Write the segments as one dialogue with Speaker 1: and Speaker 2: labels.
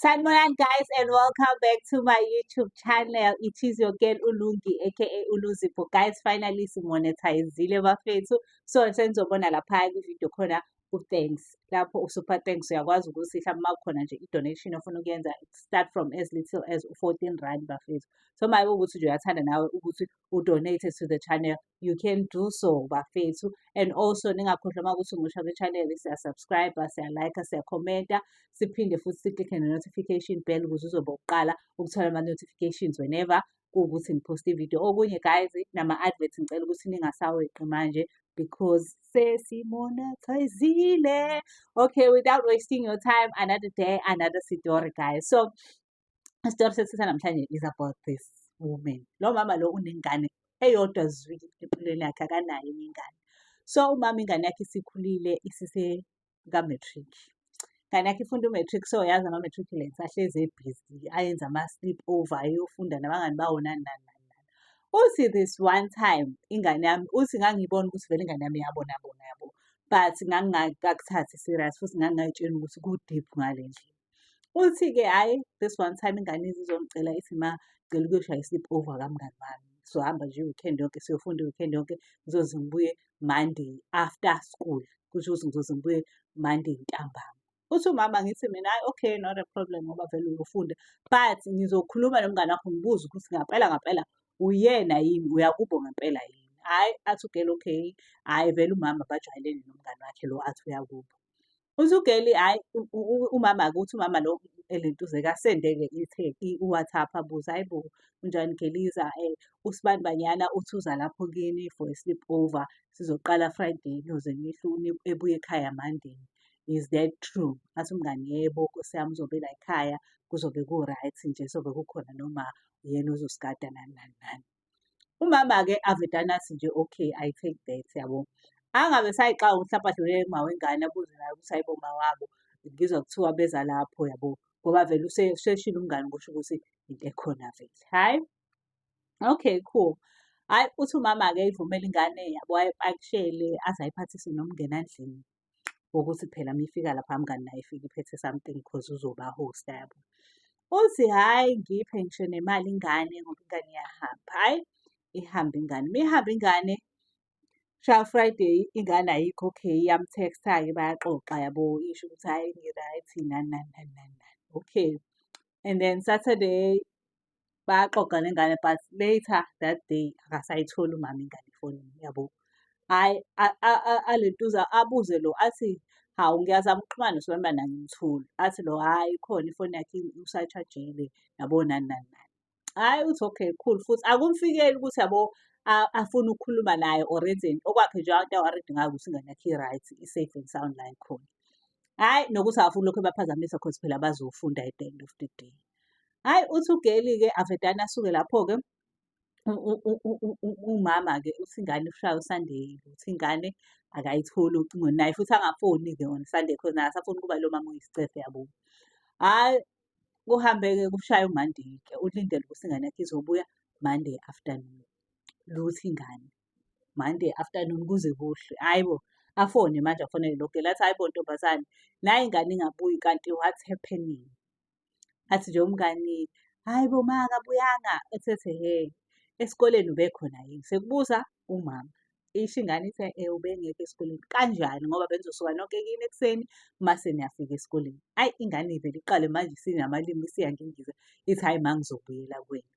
Speaker 1: Sanibonani guys and welcome back to my YouTube channel. It is your girl Ulungi aka Uluzipho. Guys, finally simonethayizile bafethu. So senizobona lapha kwivideo khona u-thanks. Lapho u-super thanks uyakwazi ukuthi mhlawumbe uma kukhona nje i-donation ofuna ukuyenza start from as little as 14 rand bafethu. So uma ukuthi nje uyathanda nawe ukuthi u-donate to the channel, you can do so bafethu. And also ningakhohlwa uma ukuthi umusha kwi-channel siya-subscribe, siya-like, siya-commenta. Siphinde futhi siklikhe ne-notification bell ukuze uzobe uqala ukuthola ama-notifications whenever kuwukuthi ngiphoste ividiyo. Okunye guys, nama-adverts ngicela ukuthi ningasaweqi manje because sesimonethayizile. Okay, without wasting your time, another day, another story guys. So, isitori sethu namhlanje is about this woman. Lo mama lo unengane eyodwa zwiki empilweni yakhe, akanayo ingane. So, umama ingane yakhe isikhulile isise-matric. Ingane yakhe ifunda u-matric, so yazi ama-matriculants ahlezi ebhizi, ayenza ama-sleep over, ayofunda nabangani bawo nani nani nani nani. Uthi this one time ingane yami, uthi ngangibona ukuthi vele ingane yami yabo, but ngangingakuthathi serious futhi ngangingayitsheni ukuthi ku-deep ngale ndlela. Uthi-ke hhayi, this one time ingane izongicela ithi ma ngicela ukuyoshaya i-sleep over kamngani wami. Sizohamba nje i-weekend yonke, siyofunda i-weekend yonke, ngizoze ngibuye Monday after school. Kusho ukuthi ngizoze ngibuye Monday ntambama. Uthi umama ngithi mina hayi okay, not a problem ngoba vele uyofunda, but ngizokhuluma nomngane wakho ngibuze ukuthi ngampela uyena yini, uyakubo ngempela yini. Hhayi, athi ugeli okay, hhayi vele umama bajwayelene nomngane wakhe lo athi uyakubo. Uthi ugeli hhayi, umama-ke uthi umama lo elentuze-ke asende-ke i-WhatsApp abuze, hayi bo, unjani Geliza, usibani banyana uthi uza lapho kini for a sleep over, sizoqala Friday niyoze ebuye ekhaya Monday. Is that true? Athi umngani yebo, Nkosi yami uzobe la ekhaya, kuzobe ku-right nje, kuzobe kukhona noma uyena ozosigada nani nani nani. Umama-ke avedane athi nje okay, I take that yabo. Angabe sayiqala mhlawumbe adlulele kuma wengane abuze naye ukuthi hayibo mawabo, ngizwa kuthiwa beza lapho yabo, ngoba vele useshilo umngani kusho ukuthi into ekhona vele. Hhayi, okay cool. Hhayi, uthi umama-ke ivumela ingane yabo ayipakishele aze ayiphathise nomngenandlini. Ukuthi phela uma ifika lapha mngani naye ifike iphethe something because uzoba-host-a yabo. Uthi hhayi ngiphe ngisho nemali ingane ngoba ingane iyahamba. Hhayi, ihamba ingane. Uma ihamba ingane, sha Friday ingane ayikho okay, iyamteksta-ke bayaxoxa yabo, isho ukuthi hhayi ngi-right nani nani nani nani nani. Okay, and then Saturday bayaxoxa nengane but later that day akasayitholi umama ingane efonini yabo. Hhayi, alentuza abuze lo athi, hawu ngiyazama ukuxhumana noSibani angimtholi. Athi lo hhayi khona ifoni yakhe usayishajile yabo nani nani nani. Hhayi, uthi okay cool futhi akumfikeli ukuthi yabo afune ukukhuluma naye or enzeni. Okwakhe nje into awaredi ngayo ukuthi ingane yakhe i-right, i-safe and sound la ikhona. Hhayi, nokuthi akafuni lokhu ebaphazamisa cause phela bazofunda at the end of the day. Hhayi, uthi ugeli-ke avedane asuke lapho-ke. Umama-ke uthi ingane ushaya uSunday, uthi ingane akayitholi ucingweni naye futhi angafoni-ke on Sunday because naye akasafuni ukuba lo mama oyisicefe yabo. Hhayi, kuhambe-ke kushaya uMonday-ke, ulindele ukuthi ingane yakhe izobuya Monday afternoon. Luthi ingane Monday afternoon kuze kuhlwe. Hhayi bo, afone manje afonele lo geli athi, hayi bo ntombazane, nayi ingane ingabuyi kanti what's happening? Athi nje umngani, hayi bo ma akabuyanga. Ethe esikoleni ubekhona yini? Sekubuza umama. Isho ingane ithi ubengekho esikoleni. Kanjani ngoba benizosuka nonke kini ekuseni mase niyafika esikoleni. Hhayi, ingane ivele iqale manje isinamalimi isiyangingiza, ithi hhayi ma ngizobuyela kuwena.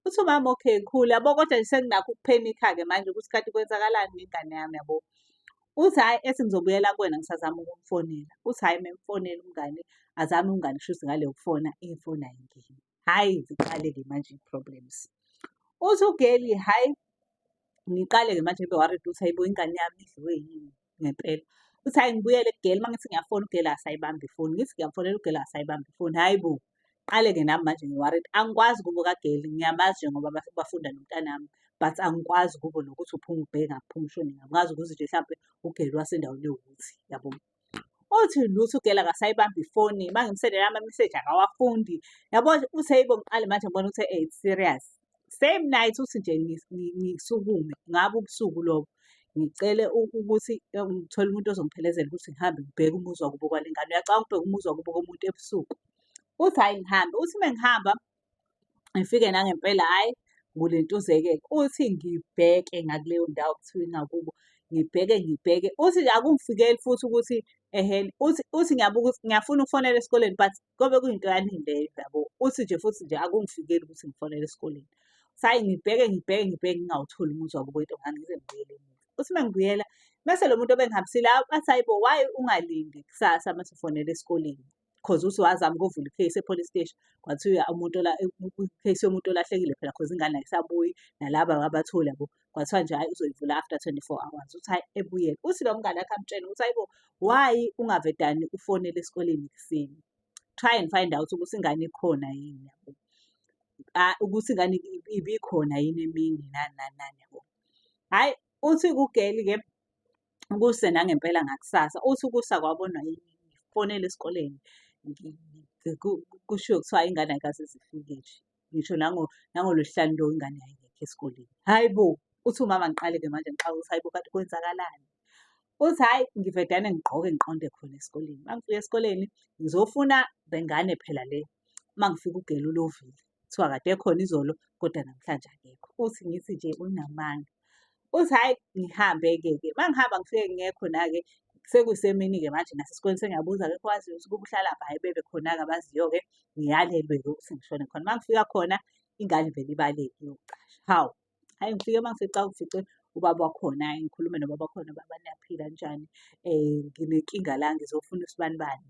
Speaker 1: Uthi umama okay cool yabo, kodwa nje senginakho ukuphenikha-ke manje ukuthi kanti kwenzakalani ngengane yami yabo. Uthi hhayi ethi ngizobuyela kuwena ngisazama ukumfonela. Uthi hhayi memfonela umngani, azame umngani kushuthi ngale yokufona ifoni ayingeni. Hhayi, ziqale-ke manje i-problems. Uthi ugeli hhayi, ngiqale-ke manje ngibe worried ukuthi hayibo ingane yami idliwe yini ngempela. Uthi hhayi ngibuyele kugeli, uma ngithi ngiyafona ugeli akasayibambi ifoni, ngithi ngiyamfonela ugeli akasayibambi ifoni. Hhayi bo, qale-ke nami manje ngi-worried. Angikwazi kubo kageli, ngiyamazi nje ngoba bafunda nomntanami, but angikwazi kubo nokuthi uphuma ubheke ngaphi uphuma ushone ngaphi. Ngazi ukuthi nje hlampe ugeli wasendaweni ewukuthi yabo. Uthi lutho ugeli akasayibambi ifoni, uma ngimsendelela ama-message akawafundi yabo. Uthi hayibo ngiqale manje ngibona ukuthi it's serious. Same night uthi nje ngisukume, ngabe ubusuku lobo, ngicele ukuthi ngithole umuntu ozongiphelezela ukuthi ngihambe ngibheke umuzi wakubo kwale ngane. Uyacabanga ukubheka umuzi wakubo komuntu ebusuku? Uthi hhayi ngihambe, uthi uma ngihamba ngifike nangempela hhayi ngulentuzeke. Uthi ngibheke ngakuleyo ndawo kuthiwa ingakubo, ngibheke. Uthi nje akungifikeli futhi ukuthi ehene, uthi ngiyabuka ukuthi ngiyafuna ukufonela esikoleni but kobe kuyinto yaningi leyo yabo. Uthi nje futhi nje akungifikeli ukuthi ngifonele esikoleni. Hhayi ngibheke ngingawutholi umuzwa wabo kwentombi ngize ngibuyele emuva. Uthi uma ngibuyela, mese lo muntu obengihambisile athi hhayi bo, why ungalindi kusasa mase ufonele esikoleni? Cause uthi wazama ukuvula i-case e-police steshi, kwathiwa umuntu i-case yomuntu olahlekile phela cause ingane ayisabuyi, nalaba ababatholi yabo. Kwathiwa nje hhayi uzoyivula after 24 hours. Uthi hhayi ebuyele. Uthi lo mngani wakhe amtshele ukuthi hhayi bo, why ungavedane ufonele esikoleni ekuseni? Try and find out ukuthi ingane ikhona yini yabo. Ukuthi ingane ibikhona yini emini nani nani nani yabo. Hhayi, uthi kugeli-ke kuse nangempela ngakusasa, uthi ukusa kwabonwa ngifonele esikoleni. Kushiwo kuthiwa ingane ayikaze zifike nje. Ngisho nangolwesihlanu lo ingane yayingekho esikoleni. Hhayi bo, uthi umama ngiqale-ke manje ngixabeka ukuthi hhayi bo kanti kwenzakalani? Uthi hhayi ngivedane ngigqoke ngiqonde khona esikoleni. Uma ngifika esikoleni ngizofuna le ngane phela le. Uma ngifika ugeli ulovile. Kuthiwa kade ekhona izolo kodwa namhlanje akekho. Uthi ngithi nje unamanga. Uthi hhayi ngihambe-ke. Uma ngihamba ngifike ngingekho-ke, sekuyisemini-ke manje nasesikoleni sengiyabuza akekho owaziyo ukuthi kube uhlalaphi, hhayi bebe khona-ke abaziyo-ke, ngiyalelwe-ke ukuthi ngishone khona. Uma ngifika khona ingane vele ibaleke iyocasha. Hawu, hhayi ngifike uma ngifica ubaba wakhona, ngikhulume nobaba wakhona, baba niyaphila kanjani? Nginenkinga la ngizofuna usibanibani.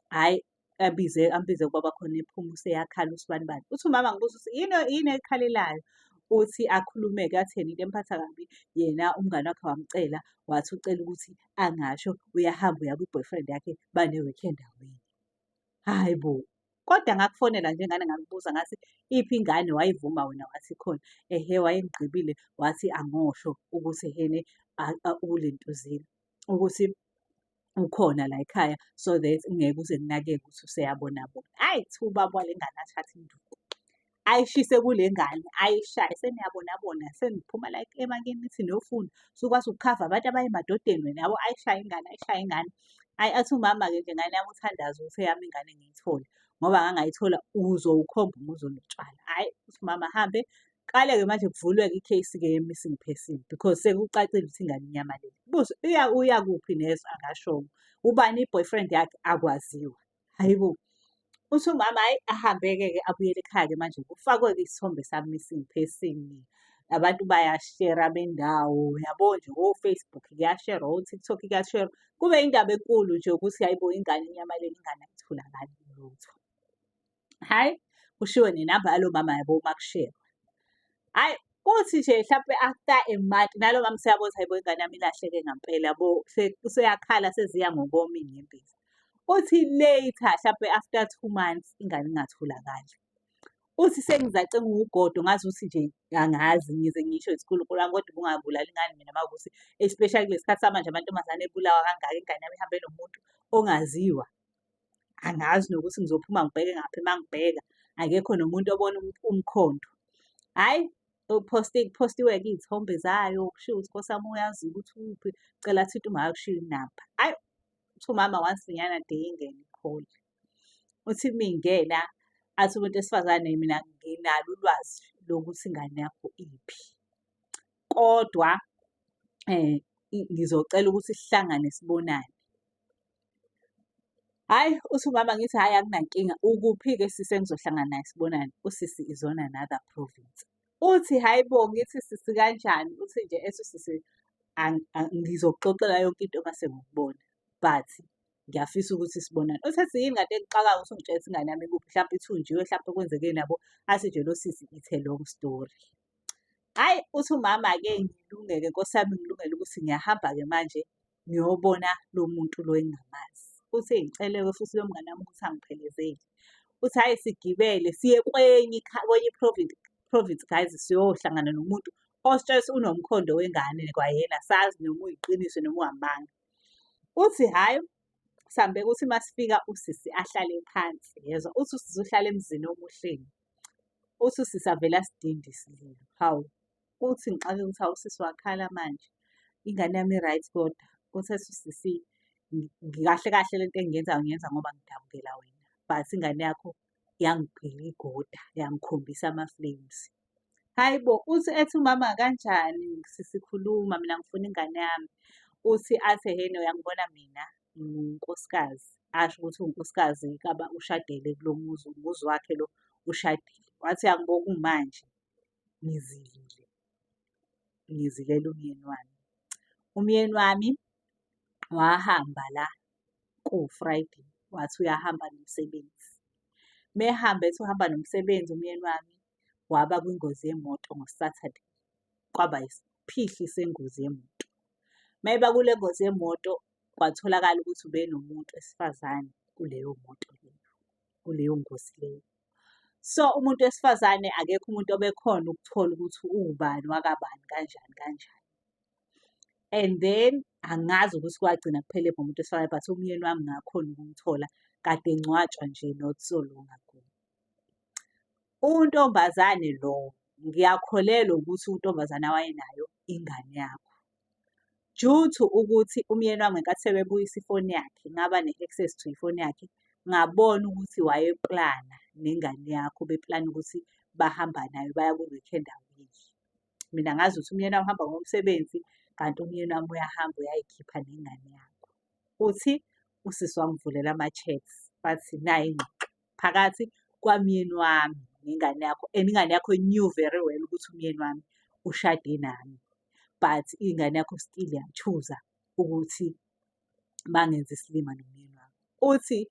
Speaker 1: Hhayi ambize ubaba wakhona ephuma useyakhala usibanibani. Uthi umama ngibuza ukuthi yini ekhalelayo? Uthi akhulume-ke athini into emphatha kabi, yena umngani wakhe wamcela, wathi ucela ukuthi angasho uyahamba uya kwi-boyfriend yakhe bane-weekend away. Hhayi bo, kodwa ngakufonela nje ngane ngakubuza ngathi iphi ingane wayivuma wena wathi khona. Ehe wayengigqibile wathi angosho ukuthi ehene ulentuzile, ukuthi ukhona la ekhaya so that ngeke uze kunake-ke ukuthi useyabona bona. Hhayi kuthiwa ubaba wale ngane athathe induku ayishise kule ngane, ayishaye seniyabona seniphuma la emakini nithi niyofunda. Usukwazi ukukhava abantu abaya emadodeni wena yabo, ayishaye ingane. Hhayi athi umama-ke nje ngane yami uthandaze ukuthi eyami ingane ngiyithole ngoba ngangayithola uzowukhomba umuzi onotshwala. Hhayi uthi umama hambe, qale-ke manje kuvulwe-ke i-case-ke ye-missing person because sekucacile ukuthi ingane inyamalele. Buze uya kuphi nezwe angashongo. Ubani i-boyfriend yakhe akwaziwa. Hhayi bo. Uthi umama hhayi ahambe-ke abuyele ekhaya-ke manje kufakwe-ke isithombe sa-missing person. Abantu bayashera bendawo yabo nje o-Facebook kuyasherwa, o-TikTok kuyasherwa. Kube indaba enkulu nje ukuthi hhayi bo ingane inyamalele, ingane ayitholakali lutho. Hhayi kushiwo nenamba yalo mama yabo uma kusherwa. Hhayi kuthi nje hlampe after a month nalo mama useyabona ukuthi hhayi bo ingane yami ilahleke ngampela yabo, useyakhala seziya ngokoma iy'nyembezi. Uthi later hlampe after 2 months ingane ingatholakali. Uthi sengizace ngiwugodo ngazuthi nje angazi ngize ngisho uNkulunkulu wami kodwa ubungabulali ingane mina uma kuwukuthi especially kulesi sikhathi samanje amantombazane ebulawa kangaka, ingane yami ihambe nomuntu ongaziwa. Angazi nokuthi ngizophuma ngibheke ngaphi uma ngibheka akekho nomuntu obona umkhondo. Hhayi kuphostiwe-ke iy'thombe zayo kushiwo ukuthi Nkosi yami uyazi ukuthi uphi, cela thinte uma kushiwo inamba. Hhayi uthi umama wansinyana de ingene i-call. Uthi uma ingena athi umuntu wesifazane mina nginalo ulwazi lokuthi ingane yakho iphi. Kodwa ngizocela ukuthi sihlangane sibonane. Hhayi uthi umama ngithi hhayi akunankinga, ukuphi-ke sisi engizohlangana naye sibonane? Usisi is on another province. Uthi hhayi bo ngithi sisi kanjani? Uthi nje ethi usisi ngizokuxoxela yonke into mase ngikubona but ngiyafisa ukuthi sibonane. Uthi ethi yini kanti ekuxakayo ukuthi ungitshele ukuthi ingane yami ikuphi, hlampe ithunjiwe, hlampe kwenzeke nabo. Athi nje lo sisi it's a long story. Hhayi uthi umama-ke ngilunge-ke Nkosi yami ngilungele ukuthi ngiyahamba-ke manje ngiyobona lo muntu lo engingamazi. Uthi ngicele-ke futhi lo mngani wami ukuthi angiphelezele. Uthi hhayi sigibele siye kwenye province guys, siyohlangana nomuntu ositshela ukuthi unomkhondo wengane kwayena asazi noma uyiqiniso noma uwamanga. Uthi hhayi sambeke ukuthi masifika usisi ahlale phansi yezwa. Uthi usisi uhlala emzini omuhleni. Uthi usisi avele asidinde isililo. Hawu uthi ngixakeke ukuthi hawu usisi wakhala manje ingane yami i-right kodwa. Uthi ethi usisi kahle kahle lento engiyenzayo ngiyenza ngoba ngidabukela wena but ingane yakho yangigiligoda, yangikhombisa ama-flames. Hhayi bo, ethi umama kanjani sisikhuluma mina ngifuna ingane yami. Athi ehhene uyangibona mina ngiwunkosikazi, asho ukuthi uwunkosikazi kaba ushadele kulo muzi, umuzi wakhe lo ushadile. Wathi uyangibuka manje ngizilile, ngizilele umyeni wami. Umyeni wami wahamba la ku-Friday, wathi uyahamba nomsebenzi. Mehamba ethi uhamba nomsebenzi umyeni wami, waba kwingozi yemoto ngo-Saturday. Kwaba isiphihli sengozi yemoto. Mayeba kule ngozi yemoto, kwatholakala ukuthi ubenomuntu wesifazane kuleyo moto leyo, kuleyo ngozi leyo. So umuntu wesifazane akekho umuntu obekhona ukuthola ukuthi uwubani wakabani kanjani kanjani. And then angazi ukuthi kwagcina kuphele ngomuntu wesifazane, but umyeni wami ngakhona ukumthola kade engcwatshwa nje not so long ago. Untombazane lo, ngiyakholelwa ukuthi untombazane awayenayo ingane yakho. Due to ukuthi umyeni wami ngenkathi sebebuyisa ifoni yakhe, ngaba ne-access to ifoni yakhe, ngabona ukuthi wayeplana nengane yakho, beplana ukuthi bahamba nayo baya kwi-weekend away. Mina ngazi ukuthi umyeni wami uhamba ngomsebenzi, kanti umyeni wami uyahamba uyayikhipha nengane yakho. Uthi usisi wangivulela ama-chats, bathi nayi ingxoxo phakathi kwamyeni wami nengane yakho, and ingane yakho knew very well ukuthi umyeni wami ushade nami. But ingane yakho still ya-choose-a ukuthi bangenze isilima nomyeni wami. Uthi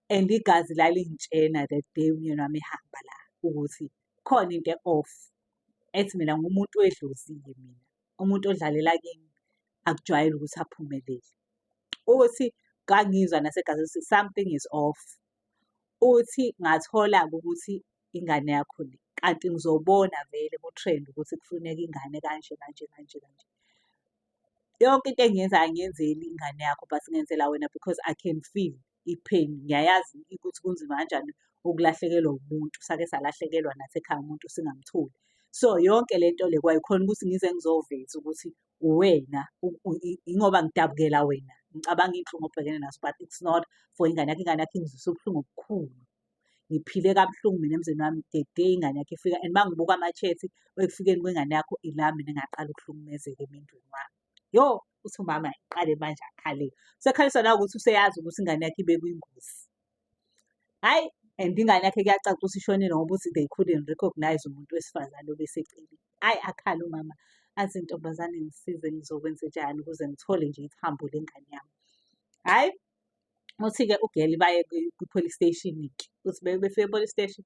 Speaker 1: and igazi lalingitshena that day umyeni wami ehamba la ukuthi khona into e-off. Ethi mina ngumuntu wedloziwe mina, umuntu odlalela kimi akujwayele ukuthi aphumelele. Uthi ngangizwa nasegazini ukuthi something is off. Uthi ngathola-ke ukuthi ingane yakho le, kanti ngizobona vele ku-trend ukuthi kufuneka ingane kanje kanje kanje kanje. Yonke into engiyenzayo angiyenzeli ingane yakho, but ngenzela wena because I can feel i-pain. Ngiyayazi ukuthi kunzima kanjani ukulahlekelwa umuntu, sake salahlekelwa nathi ekhaya umuntu singamtholi. So yonke le nto le kwayikhona ukuthi ngize ngizoveza ukuthi uwena, ingoba ngidabukela wena, ngicabanga iy'nhlungu obhekene nazo, but it's not for ingane yakho. Ingane yakho ingizwisa ubuhlungu obukhulu. Ngiphile kabuhlungu mina emzini wami the day ingane yakho ifika, and uma ngibuka ama-chat ekufikeni kwengane yakho, ila mina engaqala ukuhlukumezeka emendweni wami. Yo, uthi umama qale manje akhale. Usekhaliswa nawukuthi useyazi ukuthi ingane yakho ibe kwingozi. Hhayi, and ingane yakhe kuyacaca ukuthi ishonile ngoba uthi they couldn't recognize umuntu wesifazane obeseceleni. Hhayi, akhale umama athi ntombazane ngisize ngizokwenzenjani ukuze ngithole nje ithambo lengane yami. Hhayi, uthi-ke ugeli baye kwi-police station-ke. Uthi befika e-police station,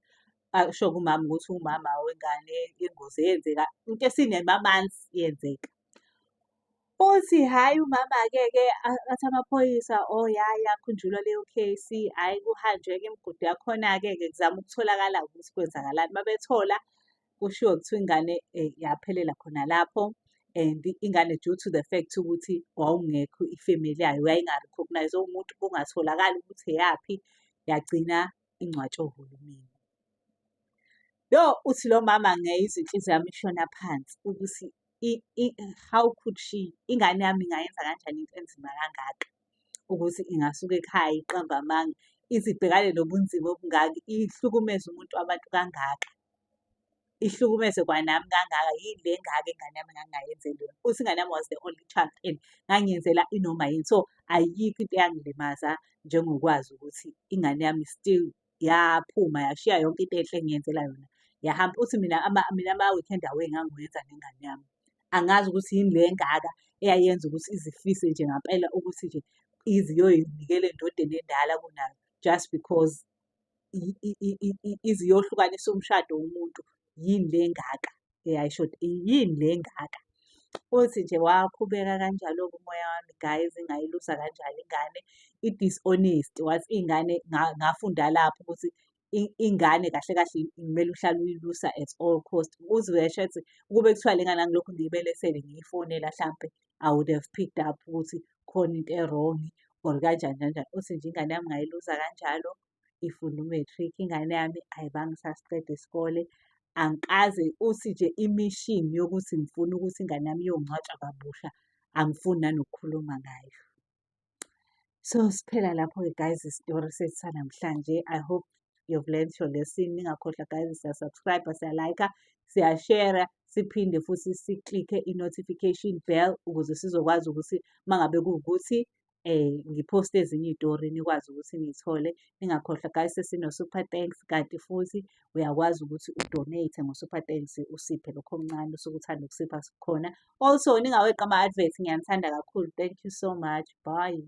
Speaker 1: asho kumama ukuthi umama wengane ingozi eyenzeka into esinema-months yenzeka. Uthi hhayi umama-ke athi amaphoyisa yakhunjulwa leyo case, hhayi kuhanjwe-ke imigudu yakhona-ke kuzama ukutholakala ukuthi kwenzakalani. Uma bethola kushiwo kuthiwa ingane yaphelela khona lapho, and ingane due to the fact ukuthi wawungekho ifemeli yayo yayinga-recognize-wa umuntu kungatholakali ukuthi eyaphi, yagcina ingcwatshwe uhulumeni. Yo, uthi lo mama ngayizwa inhliziyo yami ishona phansi ukuthi how could she, ingane yami ingayenza kanjani into enzima kangaka ukuthi ingasuka ekhaya iqambe amanga ize ibhekane nobunzima obungaka, ihlukumeze umuntu wabantu kangaka, ihlukumeze kwanami kangaka. Yini le engaka ingane yami engangingayenzeli yona? Uthi ingane yami was the only child and ngangiyenzela inoma yini. So ayikho into eyangilimaza njengokwazi ukuthi ingane yami still yaphuma yashiya yonke into enhle engiyenzela yona yahamba. Uthi mina ama-weekend away ngangiwenza nengane yami. Angazi ukuthi yini le engaka eyayenza ukuthi izifise nje ngampela ukuthi nje ize iyoyinikela endodeni endala kunayo, just because ize iyohlukanisa umshado womuntu. Yini le engaka eyayishoda, yini le engaka? Uthi nje waqhubeka kanjalo-ke umoya wami, guys, ngayilusa kanjalo ingane, i-dishonest. Wathi ingane ngafunda lapho ukuthi ingane kahle kahle kumele uhlale uyilusa at all cost. Uzesho ethi ukube kuthiwa le ngane ngilokhu ngiyibelethele ngiyifonela hlampe I would have picked up ukuthi khona into e-wrong or kanjani kanjani. Uthi nje ingane yami ngayilusa kanjalo, ifunda u-matric ingane yami, ayibanga isasiqeda isikole. Angikaze uthi nje imishini yokuthi ngifuna ukuthi ingane yami iyongcwatshwa kabusha, angifuni nanokukhuluma ngayo. So siphela lapho-ke guys, isitori sethu sanamhlanje. I hope you've learned your lesson. Ningakhohlwa guys, siya-subscribe, siya-like, siya-share, siphinde futhi siklikhe i-notification bell ukuze sizokwazi ukuthi uma ngabe kuwukuthi ngiphoste ezinye iy'tori nikwazi ukuthi niy'thole. Ningakhohlwa guys, sesino-super thanks, kanti futhi uyakwazi ukuthi udonate ngo-super thanks, usiphe lokho okuncane osuke uthanda ukusipha khona. Also ningaweqi ama-adverts, ngiyanithanda kakhulu. Thank you so much. Bye.